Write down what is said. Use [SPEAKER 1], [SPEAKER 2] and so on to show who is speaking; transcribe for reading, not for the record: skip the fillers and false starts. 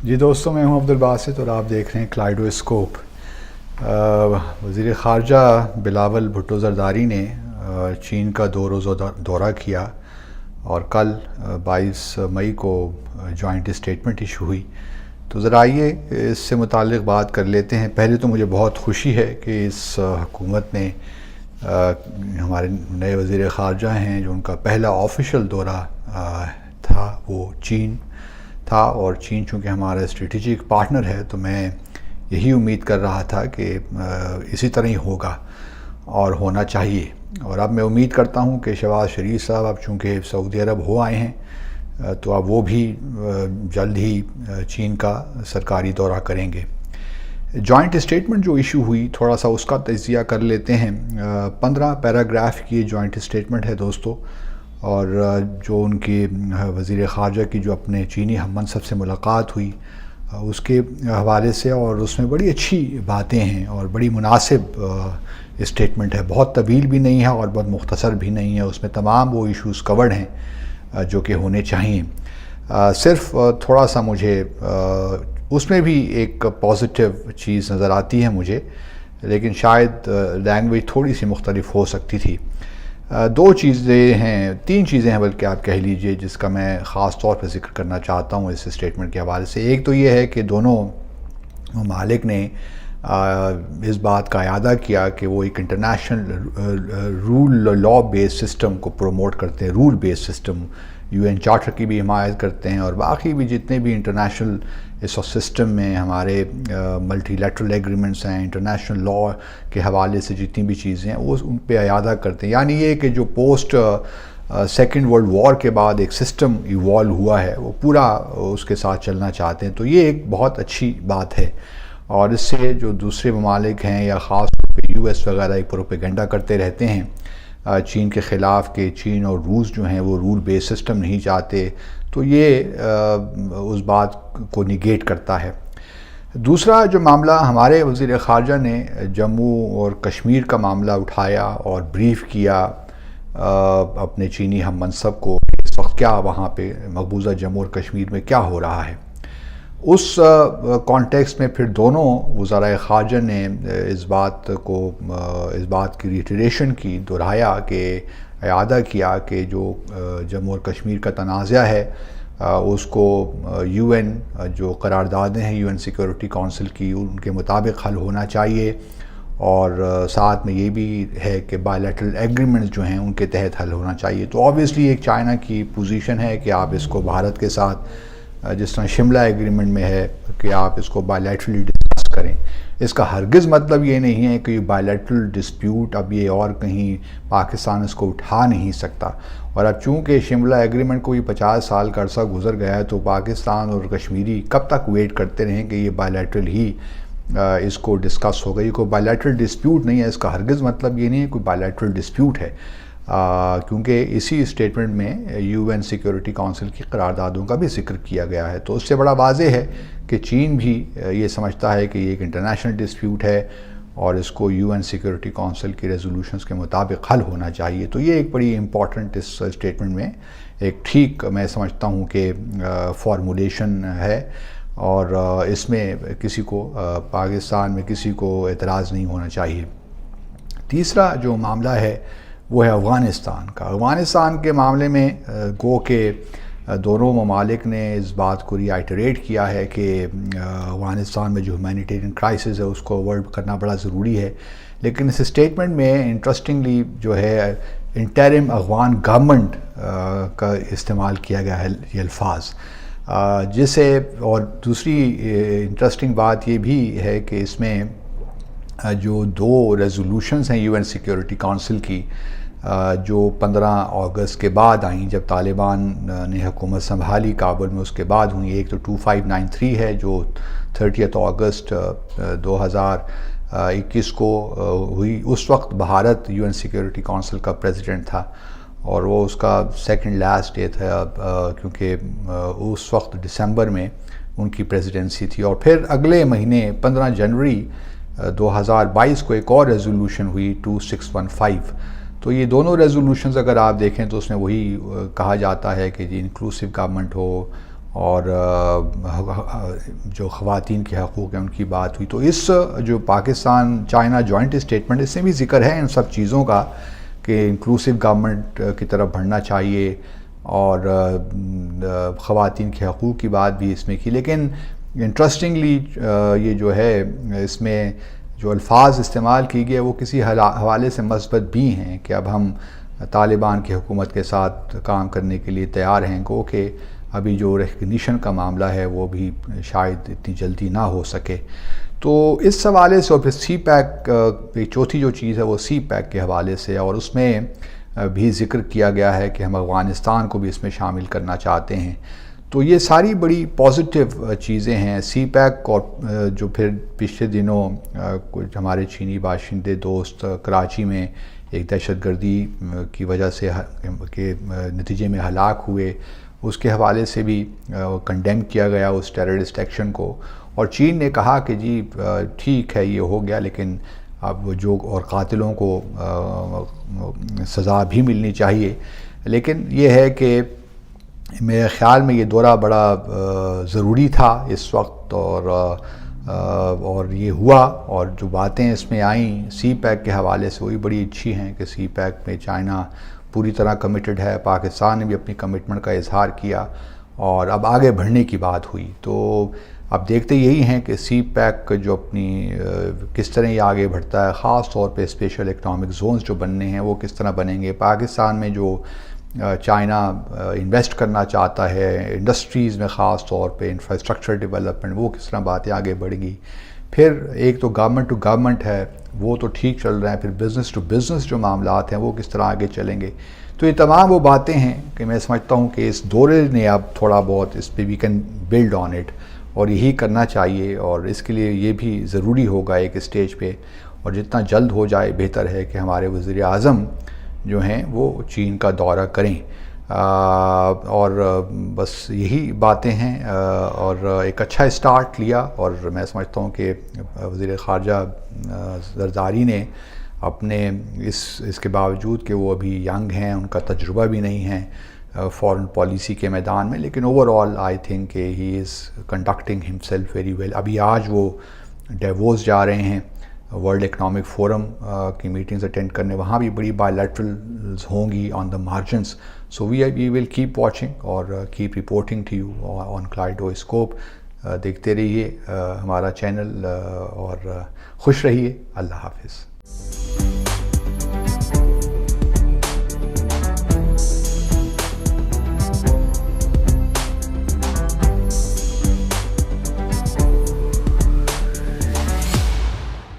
[SPEAKER 1] جی دوستوں، میں ہوں عبدالباسط اور آپ دیکھ رہے ہیں کلائڈوسکوپ۔ وزیر خارجہ بلاول بھٹو زرداری نے چین کا 2 روزہ دورہ کیا اور کل 22 مئی کو جوائنٹ اسٹیٹمنٹ ایشو ہوئی۔ تو ذرا آئیے اس سے متعلق بات کر لیتے ہیں۔ پہلے تو مجھے بہت خوشی ہے کہ اس حکومت نے ہمارے نئے وزیر خارجہ ہیں جو ان کا پہلا آفیشیل دورہ تھا وہ چین تھا، اور چین چونکہ ہمارا اسٹریٹجک پارٹنر ہے تو میں یہی امید کر رہا تھا کہ اسی طرح ہی ہوگا اور ہونا چاہیے۔ اور اب میں امید کرتا ہوں کہ شہباز شریف صاحب اب چونکہ سعودی عرب ہو آئے ہیں تو اب وہ بھی جلد ہی چین کا سرکاری دورہ کریں گے۔ جوائنٹ اسٹیٹمنٹ جو ایشو ہوئی، تھوڑا سا اس کا تجزیہ کر لیتے ہیں۔ 15 پیراگراف کی جوائنٹ اسٹیٹمنٹ ہے دوستو، اور جو ان کے وزیر خارجہ کی جو اپنے چینی ہم منصب سے ملاقات ہوئی اس کے حوالے سے، اور اس میں بڑی اچھی باتیں ہیں اور بڑی مناسب اسٹیٹمنٹ ہے۔ بہت طویل بھی نہیں ہے اور بہت مختصر بھی نہیں ہے، اس میں تمام وہ ایشوز کورڈ ہیں جو کہ ہونے چاہیے۔ صرف تھوڑا سا مجھے اس میں بھی ایک پازیٹیو چیز نظر آتی ہے مجھے، لیکن شاید لینگویج تھوڑی سی مختلف ہو سکتی تھی۔ 2 چیزیں ہیں، 3 چیزیں ہیں بلکہ آپ کہہ لیجئے، جس کا میں خاص طور پہ ذکر کرنا چاہتا ہوں اس اسٹیٹمنٹ کے حوالے سے۔ ایک تو یہ ہے کہ دونوں ممالک نے اس بات کا اعادہ کیا کہ وہ ایک انٹرنیشنل رول لا بیس سسٹم کو پروموٹ کرتے ہیں، رول بیس سسٹم، UN چارٹر کی بھی حمایت کرتے ہیں، اور باقی بھی جتنے بھی انٹرنیشنل اس سسٹم میں ہمارے ملٹی لیٹرل ایگریمنٹس ہیں، انٹرنیشنل لا کے حوالے سے جتنی بھی چیزیں ہیں وہ ان پہ اعادہ کرتے ہیں۔ یعنی یہ کہ جو پوسٹ سیکنڈ ورلڈ وار کے بعد ایک سسٹم ایوالو ہوا ہے وہ پورا اس کے ساتھ چلنا چاہتے ہیں، تو یہ ایک بہت اچھی بات ہے۔ اور اس سے جو دوسرے ممالک ہیں یا خاص طور پہ US وغیرہ ایک پروپیگنڈا کرتے رہتے ہیں چین کے خلاف کہ چین اور روس جو ہیں وہ رول بیس سسٹم نہیں چاہتے، تو یہ اس بات کو نگیٹ کرتا ہے۔ دوسرا جو معاملہ، ہمارے وزیر خارجہ نے جموں اور کشمیر کا معاملہ اٹھایا اور بریف کیا اپنے چینی ہم منصب کو اس وقت کیا وہاں پہ مقبوضہ جموں اور کشمیر میں کیا ہو رہا ہے۔ اس کانٹیکسٹ میں پھر دونوں وزرائے خارجہ نے اس بات کی ریٹریشن کی، دہرایا کہ اعادہ کیا کہ جو جموں اور کشمیر کا تنازع ہے اس کو UN جو قراردادیں ہیں UN سیکورٹی کونسل کی ان کے مطابق حل ہونا چاہیے، اور ساتھ میں یہ بھی ہے کہ بائی لیٹرل ایگریمنٹس جو ہیں ان کے تحت حل ہونا چاہیے۔ تو آبویسلی ایک چائنا کی پوزیشن ہے کہ آپ اس کو بھارت کے ساتھ جس طرح شملہ ایگریمنٹ میں ہے کہ آپ اس کو بائی لیٹرلی ڈسکس کریں۔ اس کا ہرگز مطلب یہ نہیں ہے کہ بائی لیٹرل ڈسپیوٹ اب یہ اور کہیں پاکستان اس کو اٹھا نہیں سکتا، اور اب چونکہ شملہ ایگریمنٹ کو بھی 50 سال کا عرصہ گزر گیا ہے تو پاکستان اور کشمیری کب تک ویٹ کرتے رہیں کہ یہ بائی لیٹرل ہی اس کو ڈسکس ہوگا۔ یہ کوئی بائی لیٹرل ڈسپیوٹ نہیں ہے، اس کا ہرگز مطلب یہ نہیں ہے کوئی بائی لیٹرل ڈسپیوٹ ہے، کیونکہ اسی اسٹیٹمنٹ میں UN سیکورٹی کونسل کی قراردادوں کا بھی ذکر کیا گیا ہے۔ تو اس سے بڑا واضح ہے کہ چین بھی یہ سمجھتا ہے کہ یہ ایک انٹرنیشنل ڈسپیوٹ ہے اور اس کو UN سیکورٹی کونسل کی ریزولوشنز کے مطابق حل ہونا چاہیے۔ تو یہ ایک بڑی امپورٹنٹ اس اسٹیٹمنٹ میں ایک ٹھیک میں سمجھتا ہوں کہ فارمولیشن ہے، اور اس میں کسی کو پاکستان میں کسی کو اعتراض نہیں ہونا چاہیے۔ تیسرا جو معاملہ ہے وہ ہے افغانستان کا۔ افغانستان کے معاملے میں گو کہ دونوں ممالک نے اس بات کو ری آئٹریٹ کیا ہے کہ افغانستان میں جو ہیومینیٹیرین کرائسس ہے اس کو اوائڈ کرنا بڑا ضروری ہے، لیکن اس اسٹیٹمنٹ میں انٹرسٹنگلی جو ہے انٹرم افغان گورنمنٹ کا استعمال کیا گیا ہے یہ الفاظ، جسے اور دوسری انٹرسٹنگ بات یہ بھی ہے کہ اس میں جو 2 ریزولوشنز ہیں UN سیکورٹی کونسل کی جو 15 اگست کے بعد آئیں جب طالبان نے حکومت سنبھالی کابل میں، اس کے بعد ہوئی، ایک تو 2593 ہے جو 30 اگست 2021 کو ہوئی۔ اس وقت بھارت UN سیکورٹی کونسل کا پریزیڈنٹ تھا اور وہ اس کا سیکنڈ لاسٹ ڈے تھا، کیونکہ اس وقت دسمبر میں ان کی پریزیڈنسی تھی۔ اور پھر اگلے مہینے 15 جنوری 2022 کو ایک اور ریزولوشن ہوئی 2615۔ تو یہ دونوں ریزولوشنز اگر آپ دیکھیں تو اس میں وہی کہا جاتا ہے کہ جی انکلوسیو گورنمنٹ ہو اور جو خواتین کے حقوق ہیں ان کی بات ہوئی. تو اس جو پاکستان چائنا جوائنٹ اسٹیٹمنٹ، اس میں بھی ذکر ہے ان سب چیزوں کا کہ انکلوسیو گورنمنٹ کی طرف بڑھنا چاہیے، اور خواتین کے حقوق کی بات بھی اس میں کی. لیکن انٹرسٹنگلی یہ جو ہے اس میں جو الفاظ استعمال کی گئے وہ کسی حوالے سے مثبت بھی ہیں کہ اب ہم طالبان کی حکومت کے ساتھ کام کرنے کے لیے تیار ہیں، گو کہ ابھی جو ریکگنیشن کا معاملہ ہے وہ بھی شاید اتنی جلدی نہ ہو سکے. تو اس حوالے سے، اور پھر سی پیک، چوتھی جو چیز ہے وہ سی پیک کے حوالے سے، اور اس میں بھی ذکر کیا گیا ہے کہ ہم افغانستان کو بھی اس میں شامل کرنا چاہتے ہیں. تو یہ ساری بڑی پازیٹیو چیزیں ہیں. سی پیک، اور جو پھر پچھلے دنوں کچھ ہمارے چینی باشندے دوست کراچی میں ایک دہشت گردی کی وجہ سے کے نتیجے میں ہلاک ہوئے، اس کے حوالے سے بھی کنڈیم کیا گیا اس ٹیررسٹ ایکشن کو. اور چین نے کہا کہ جی ٹھیک ہے یہ ہو گیا، لیکن اب جو اور قاتلوں کو سزا بھی ملنی چاہیے. لیکن یہ ہے کہ میرے خیال میں یہ دورہ بڑا ضروری تھا اس وقت، اور یہ ہوا. اور جو باتیں اس میں آئیں سی پیک کے حوالے سے وہی بڑی اچھی ہیں کہ سی پیک میں چائنا پوری طرح کمیٹڈ ہے، پاکستان نے بھی اپنی کمٹمنٹ کا اظہار کیا، اور اب آگے بڑھنے کی بات ہوئی. تو اب دیکھتے یہی ہیں کہ سی پیک جو اپنی کس طرح یہ آگے بڑھتا ہے، خاص طور پہ اسپیشل اکنامک زونز جو بننے ہیں وہ کس طرح بنیں گے. پاکستان میں جو چائنا انویسٹ کرنا چاہتا ہے انڈسٹریز میں، خاص طور پہ انفراسٹرکچر ڈیولپمنٹ، وہ کس طرح باتیں آگے بڑھ گی. پھر ایک تو گورنمنٹ ٹو گورنمنٹ ہے وہ تو ٹھیک چل رہا ہے، پھر بزنس ٹو بزنس جو معاملات ہیں وہ کس طرح آگے چلیں گے. تو یہ تمام وہ باتیں ہیں کہ میں سمجھتا ہوں کہ اس دورے نے اب تھوڑا بہت اس پہ we can build on it, اور یہی کرنا چاہیے. اور اس کے لیے یہ بھی ضروری ہوگا ایک اسٹیج پہ، اور جتنا جلد ہو جائے بہتر ہے کہ ہمارے وزیر اعظم جو ہیں وہ چین کا دورہ کریں. اور بس یہی باتیں ہیں، اور ایک اچھا اسٹارٹ لیا. اور میں سمجھتا ہوں کہ وزیر خارجہ زرداری نے اپنے اس کے باوجود کہ وہ ابھی ینگ ہیں، ان کا تجربہ بھی نہیں ہے فارن پالیسی کے میدان میں، لیکن اوور آل آئی تھنک کہ he is conducting himself very well. ابھی آج وہ ڈیووس جا رہے ہیں ورلڈ اکنامک فورم کی میٹنگز اٹینڈ کرنے، وہاں بھی بڑی بائی لیٹرلز ہوں گی on the margins. So we will keep watching اور keep reporting to you on Kaleidoscope. دیکھتے رہیے ہمارا چینل، اور خوش رہیے. اللہ حافظ.